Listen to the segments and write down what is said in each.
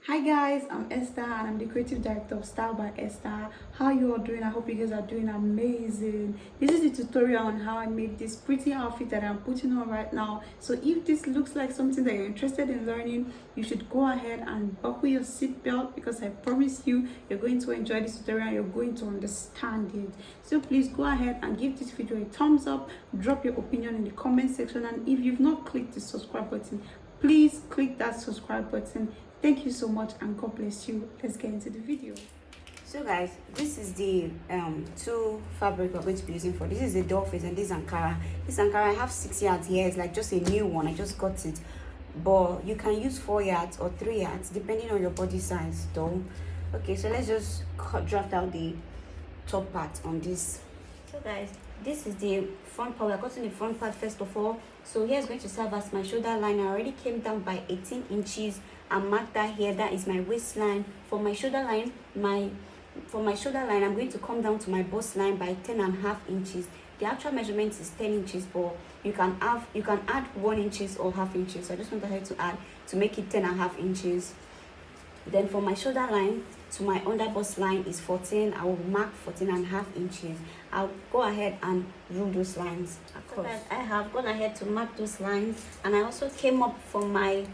Hi guys, I'm Esther and I'm the creative director of Style by Esther. How you all doing? I hope you guys are doing amazing. This is the tutorial on how I made this pretty outfit that I'm putting on right now. So if this looks like something that you're interested in learning, you should go ahead and buckle your seatbelt because I promise you, you're going to enjoy this tutorial and you're going to understand it. So please go ahead and give this video a thumbs up, drop your opinion in the comment section, and if you've not clicked the subscribe button, please click that subscribe button. Thank you so much and God bless you. Let's get into the video. So guys, this is the two fabric we're going to be using for this. Is the doll face and this Ankara. This Ankara, I have 6 yards here. It's like just a new one. I just got it, but you can use 4 yards or 3 yards depending on your body size though. Okay, so let's just draft out the top part on this. So guys, this is the front part. We're cutting the front part first of all. So here's going to serve as my shoulder line. I already came down by 18 inches and marked that here. That is my waistline. For my shoulder line, I'm going to come down to my bust line by 10.5 inches. The actual measurement is 10 inches, but you can add 1 inches or half inches. So I just want her to add to make it 10.5 inches. Then for my shoulder line to my under bust line is 14. I will mark 14.5 inches. I'll go ahead and rule those lines across. So I have gone ahead to mark those lines, and I also came up for my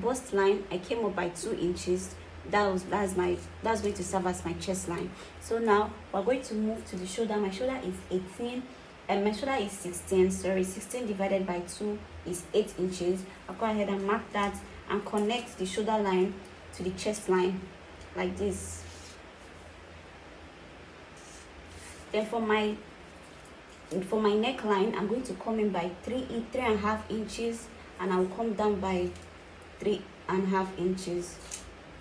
bust line. I came up by 2 inches. That's going to serve as my chest line. So now we're going to move to the shoulder. My shoulder is 18 and my shoulder is 16. Sorry, 16 divided by 2 is 8 inches. I'll go ahead and mark that and connect the shoulder line to the chest line like this. Then for my neckline, I'm going to come in by 3.5 inches, and I'll come down by 3.5 inches.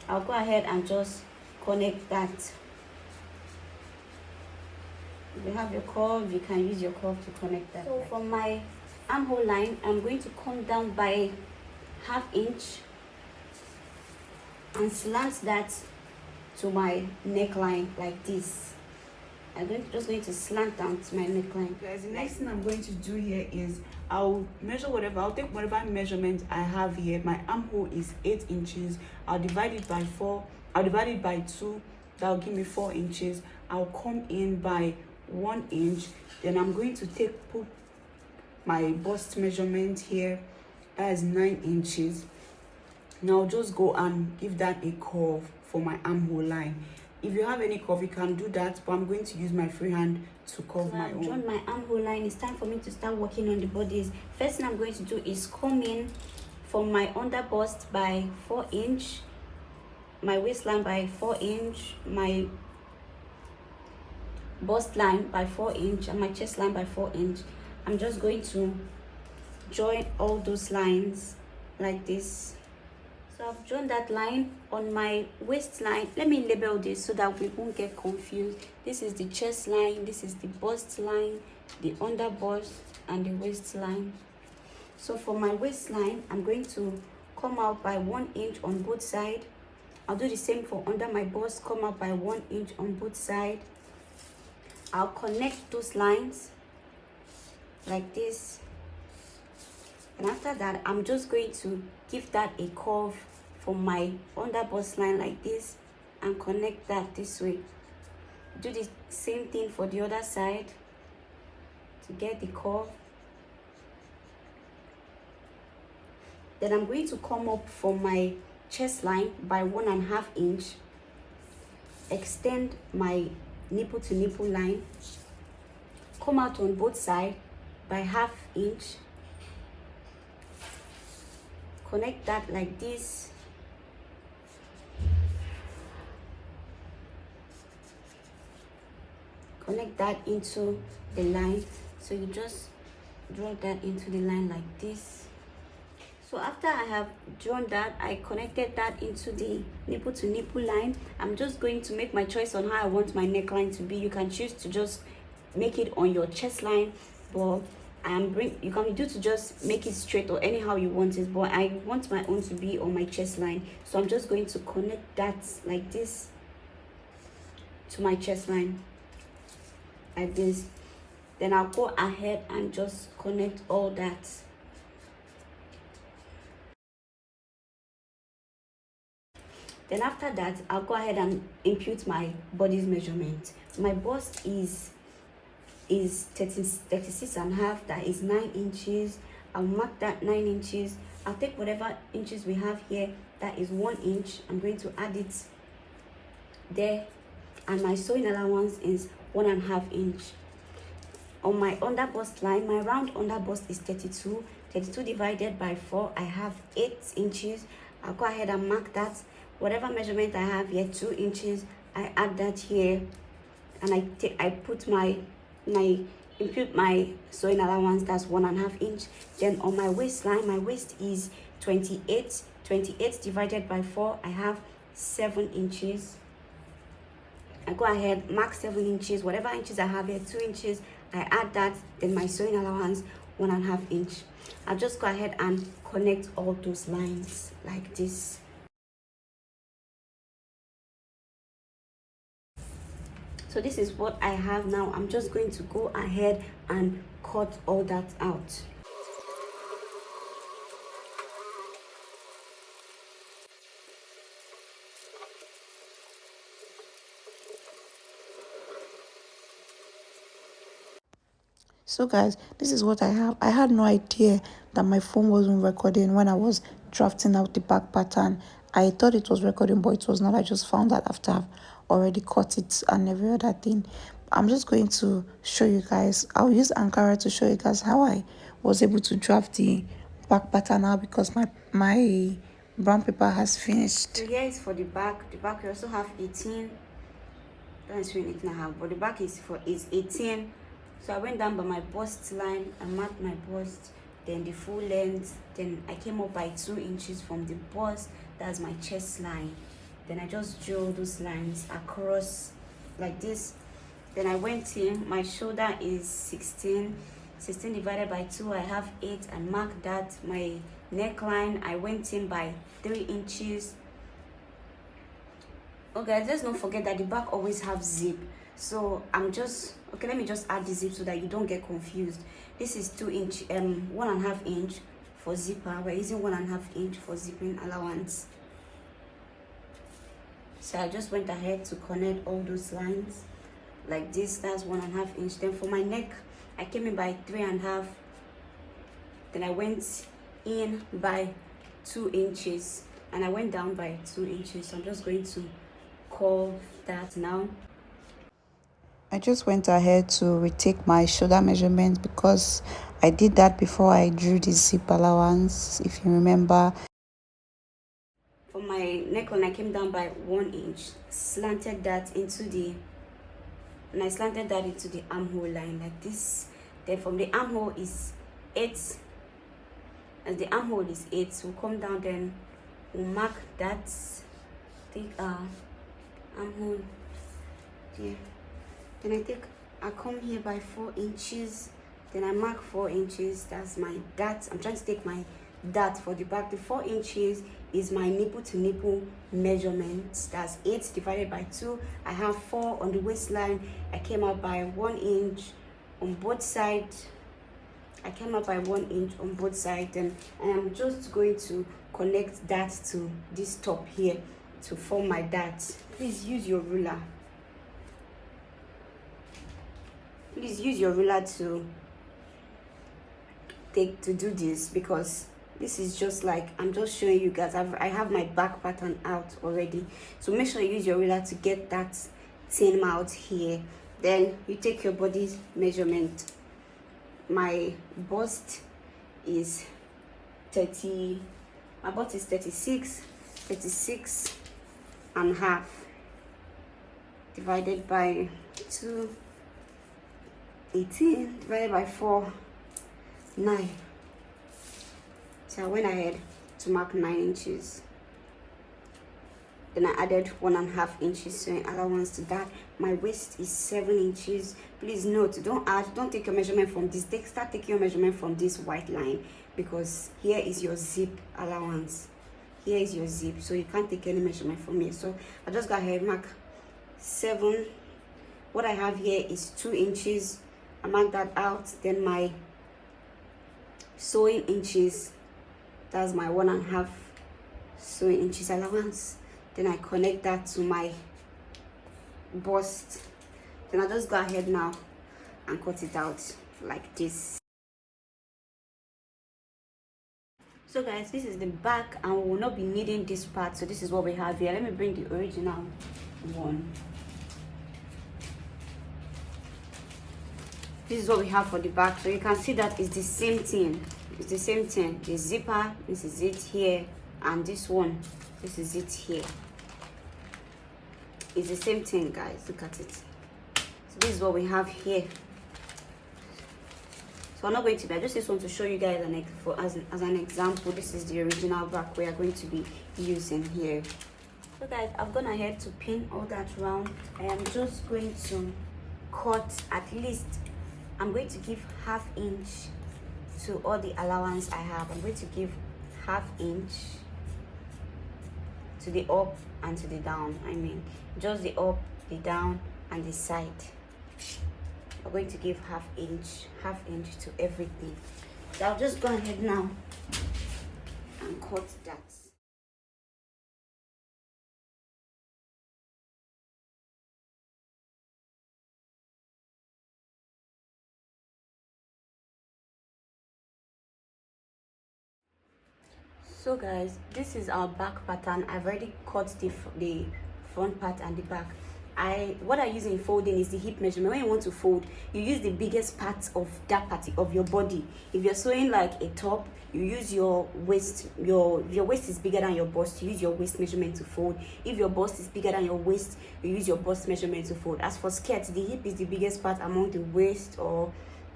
I'll go ahead and just connect that. If you have your curve, you can use your curve to connect that. So for my armhole line, I'm going to come down by 1/2 inch and slant that to my neckline like this. I'm just going to slant down to my neckline. Guys, the next thing I'm going to do here is I'll take whatever measurement I have here. My armhole is 8 inches. I'll divide it by 4. I'll divide it by 2. That'll give me 4 inches. I'll come in by 1 inch. Then I'm going to put my bust measurement here as 9 inches. Now just go and give that a curve for my armhole line. If you have any curve, you can do that, but I'm going to use my free hand to curve my own. I've drawn my armhole line. It's time for me to start working on the bodies. First thing I'm going to do is come in for my under bust by 4 inch, my waistline by 4 inch, my bust line by 4 inch, and my chest line by 4 inch. I'm just going to join all those lines like this. So I've drawn that line on my waistline. Let me label this so that we won't get confused. This is the chest line, this is the bust line, the under bust, and the waistline. So for my waistline, I'm going to come out by 1 inch on both sides. I'll do the same for under my bust, come out by 1 inch on both sides. I'll connect those lines like this. And after that, I'm just going to give that a curve for my under bust line like this and connect that this way. Do the same thing for the other side to get the curve. Then I'm going to come up for my chest line by 1.5 inch, extend my nipple to nipple line, come out on both sides by 1/2 inch, connect that like this. Connect that into the line. So you just draw that into the line like this. So after I have drawn that, I connected that into the nipple to nipple line. I'm just going to make my choice on how I want my neckline to be. You can choose to just make it on your chest line, but you can do to just make it straight or anyhow you want it, but I want my own to be on my chest line. So I'm just going to connect that like this to my chest line like this. Then I'll go ahead and just connect all that Then after that, I'll go ahead and impute my body's measurement. My bust is 36 and a half. That is 9 inches. I'll mark that 9 inches. I'll take whatever inches we have here. That is 1 inch. I'm going to add it there. And my sewing allowance is 1.5 inch. On my under bust line, my round under bust is 32. 32 divided by 4, I have 8 inches. I'll go ahead and mark that. Whatever measurement I have here, 2 inches, I add that here, and I put impute my sewing allowance. That's 1.5 inch. Then on my waistline, my waist is 28. 28 divided by 4, I have 7 inches. I go ahead, mark 7 inches. Whatever inches I have here, 2 inches, I add that. Then my sewing allowance, 1.5 inch. I'll just go ahead and connect all those lines like this. So this is what I have now. I'm just going to go ahead and cut all that out. So guys, this is what I have. I had no idea that my phone wasn't recording when I was drafting out the back pattern. I thought it was recording, but it was not. I just found that after I've already cut it and every other thing. I'm just going to show you guys. I'll use Ankara to show you guys how I was able to draft the back pattern out, because my brown paper has finished. So here is for the back. The back we also have 18. That's 18.5, but the back is 18. So I went down by my bust line, I marked my bust, then the full length, then I came up by 2 inches from the bust. That's my chest line. Then I just drew those lines across like this. Then I went in, my shoulder is 16 divided by 2, I have 8, and marked that. My neckline, I went in by 3 inches. Okay, let's not forget that the back always have zip. So let me just add the zip so that you don't get confused. This is 2 inch, 1.5 inch for zipper. We're using 1.5 inch for zipping allowance. So I just went ahead to connect all those lines like this. That's 1.5 inch. Then for my neck, I came in by 3.5. Then I went in by 2 inches, and I went down by 2 inches. So I'm just going to curve that now. I just went ahead to retake my shoulder measurement because I did that before I drew the zip allowance, if you remember. For my neckline, I came down by 1 inch, slanted that into the armhole line like this. Then from the armhole is 8, as the armhole is 8, so we'll come down, then we'll mark that, take armhole here. Then I come here by 4 inches, then I mark 4 inches. That's my dart. I'm trying to take my dart for the back. The 4 inches is my nipple to nipple measurement. That's 8 divided by 2. I have 4 on the waistline. I came out by 1 inch on both sides. And I'm just going to connect that to this top here to form my dart. Please use your ruler. Please use your ruler to do this, because this is just like, I'm just showing you guys. I have my back pattern out already. So make sure you use your ruler to get that seam out here. Then you take your body's measurement. My bust is 36 and a half divided by 2. 18 divided by 4, 9. So I went ahead to mark 9 inches. Then I added 1.5 inches sewing allowance to that. My waist is 7 inches. Please note, don't take your measurement from this. Start taking your measurement from this white line, because here is your zip allowance. Here is your zip, so you can't take any measurement from here. So I just go ahead, mark 7. What I have here is 2 inches. I mark that out. Then my sewing inches, that's my 1.5 sewing inches allowance. then I connect that to my bust. Then I'll just go ahead now and cut it out like this. So guys, this is the back, and we will not be needing this part. So this is what we have here. Let me bring the original one. This is what we have for the back. So you can see that it's the same thing. It's the same thing. The zipper, this is it here, and this one, this is it here. It's the same thing, guys. Look at it. So this is what we have here. So I'm not going to be, I just want to show you guys as an example. This is the original back we are going to be using here. So guys, I've gone ahead to pin all that round. I am just going to cut at least, I'm going to give 1/2 inch to all the allowance I have. I'm going to give 1/2 inch to the up and to the down. I mean, just the up, the down, and the side. I'm going to give 1/2 inch to everything. So I'll just go ahead now and cut that. So guys, this is our back pattern. I've already cut the front part and the back. What I use in folding is the hip measurement. When you want to fold, you use the biggest part of that part of your body. If you're sewing like a top, you use your waist. Your waist is bigger than your bust, you use your waist measurement to fold. If your bust is bigger than your waist, you use your bust measurement to fold. As for skirts, the hip is the biggest part among the waist or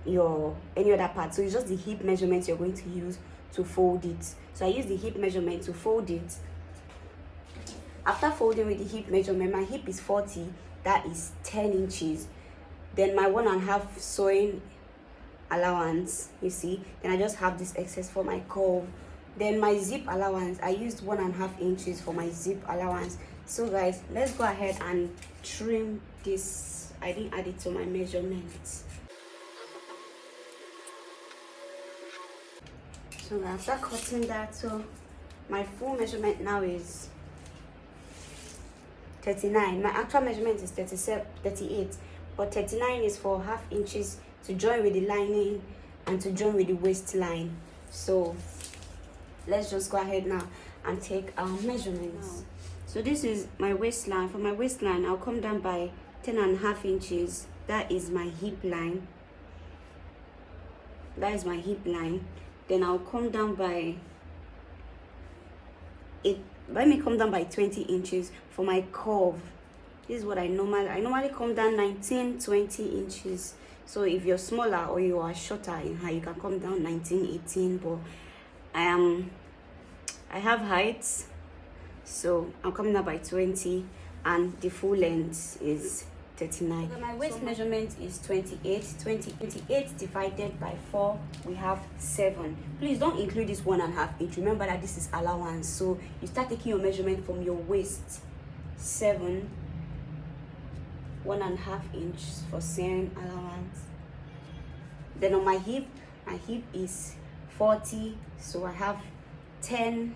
your any other part. So it's just the hip measurement you're going to use to fold it. So I use the hip measurement to fold it. After folding with the hip measurement, my hip is 40, that is 10 inches. Then my 1/2 sewing allowance, you see, then I just have this excess for my curve. Then my zip allowance, I used 1/2 inches for my zip allowance. So guys, let's go ahead and trim this. I didn't add it to my measurements. So after cutting that, so my full measurement now is 39. My actual measurement is 38, but 39 is for 1/2 inches to join with the lining and to join with the waistline. So let's just go ahead now and take our measurements. So this is my waistline. For my waistline, I'll come down by 10.5 inches. That is my hip line. That is my hip line. Then I'll come down by let me come down by 20 inches for my curve. This is what I normally come down 19-20 inches. So if you're smaller or you are shorter in height, you can come down 19-18. But I have heights, so I'm coming down by 20, and the full length is 39. So my waist measurement is 28. 28 divided by 4, we have 7. Please don't include this 1.5 inch. Remember that this is allowance, so you start taking your measurement from your waist. 7, 1.5 inch for sewing allowance. Then on my hip is 40, so I have 10.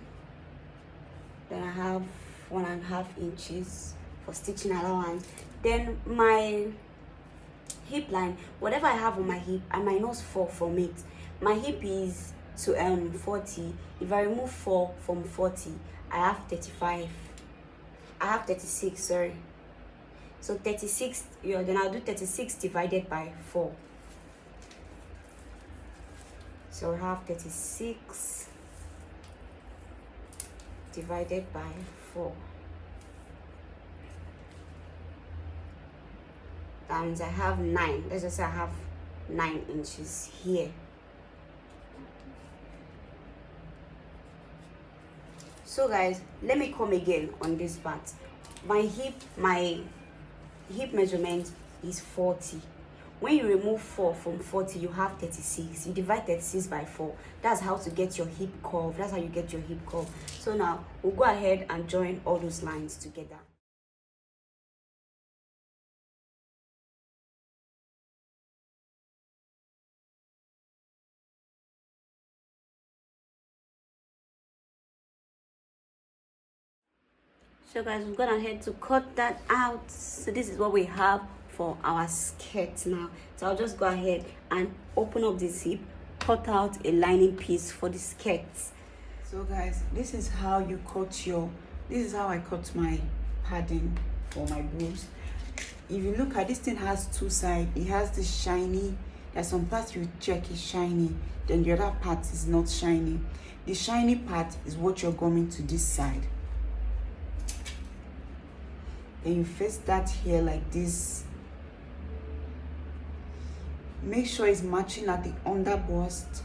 Then I have 1.5 inches for stitching allowance. Then my hip line, whatever I have on my hip, I minus 4 from it. My hip is to 40. If I remove 4 from 40, I have 35. I have 36, sorry. So 36, then I'll do 36 divided by 4. So I have 36 divided by 4. That means I have 9. Let's just say I have 9 inches here. So guys, let me come again on this part. My hip measurement is 40. When you remove 4 from 40, you have 36. You divide 36 by 4. That's how to get your hip curve. That's how you get your hip curve. So now we'll go ahead and join all those lines together. So guys, we've gone ahead to cut that out. So this is what we have for our skirt now. So I'll just go ahead and open up the zip, cut out a lining piece for the skirt. So guys, this is how I cut my padding for my boobs. If you look at this, thing has two sides. It has the shiny. There's some parts you check is shiny, then the other part is not shiny. The shiny part is what you're going to this side. Then you face that here like this. Make sure it's matching at the under bust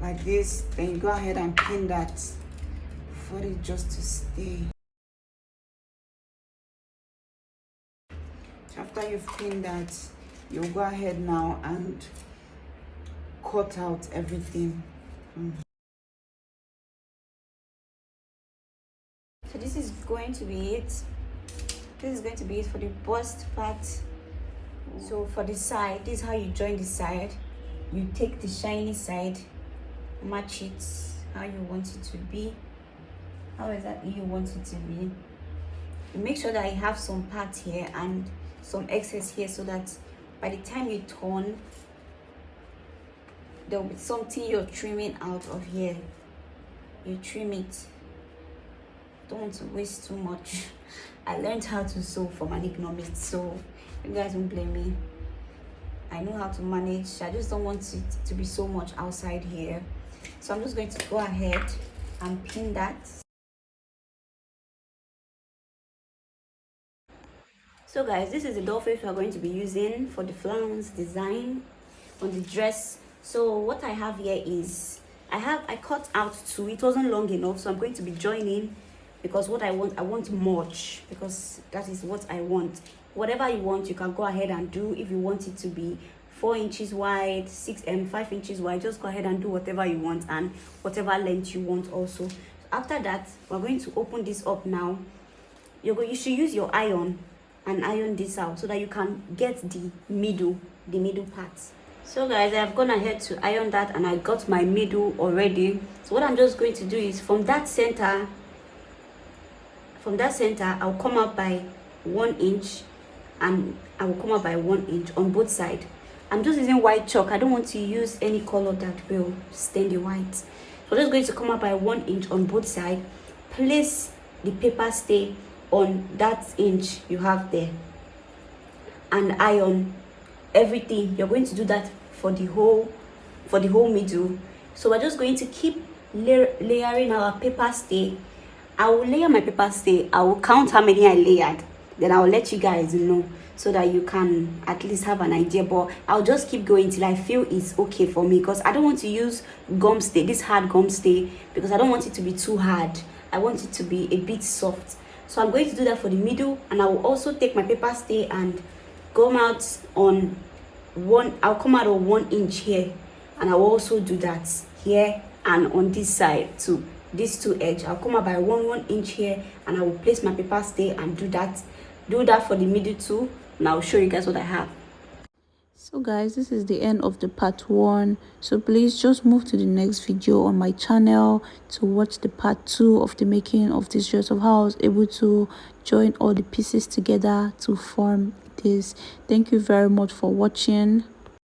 like this. Then you go ahead and pin that for it just to stay. After you've pinned that, you'll go ahead now and cut out everything. So this is going to be it. This is going to be it for the bust part. So for the side, this is how you join the side. You take the shiny side, match it how you want it to be. How exactly you want it to be. Make sure that you have some part here and some excess here, so that by the time you turn, there will be something you're trimming out of here. You trim it. Don't want to waste too much. I learned how to sew from an ignomate, so you guys don't blame me. I know how to manage. I just don't want it to be so much outside here. So I'm just going to go ahead and pin that. So guys, this is the doll face we are going to be using for the flounce design on the dress. So what I have here is I cut out two. It wasn't long enough, so I'm going to be joining, because what I want much, because that is what I want. Whatever you want, you can go ahead and do. If you want it to be 4 inches wide, 5 inches wide, just go ahead and do whatever you want, and whatever length you want also. So after that, we're going to open this up now. You should use your iron and iron this out so that you can get the middle part. So guys, I've gone ahead to iron that, and I got my middle already. So what I'm just going to do is from that center I'll come out by 1 inch, and I will come out by 1 inch on both sides. I'm just using white chalk. I don't want to use any color that will stain the white. So I'm just going to come out by 1 inch on both sides. Place the paper stay on that inch you have there, and iron everything. You're going to do that for the whole middle. So we're just going to keep layering our paper stay. I will layer my paper stay. I will count how many I layered, then I will let you guys know, so that you can at least have an idea. But I'll just keep going till I feel it's okay for me, because I don't want to use gum stay, this hard gum stay, because I don't want it to be too hard. I want it to be a bit soft. So I'm going to do that for the middle, and I will also take my paper stay and come out on 1 inch here, and I will also do that here and on this side too. These two edges, I'll come out by 1 inch here, and I will place my paper stay and do that for the middle too, and I'll show you guys what I have. So guys, this is the end of the part 1. So please just move to the next video on my channel to watch the part 2 of the making of this dress, of how I was able to join all the pieces together to form this. Thank you very much for watching.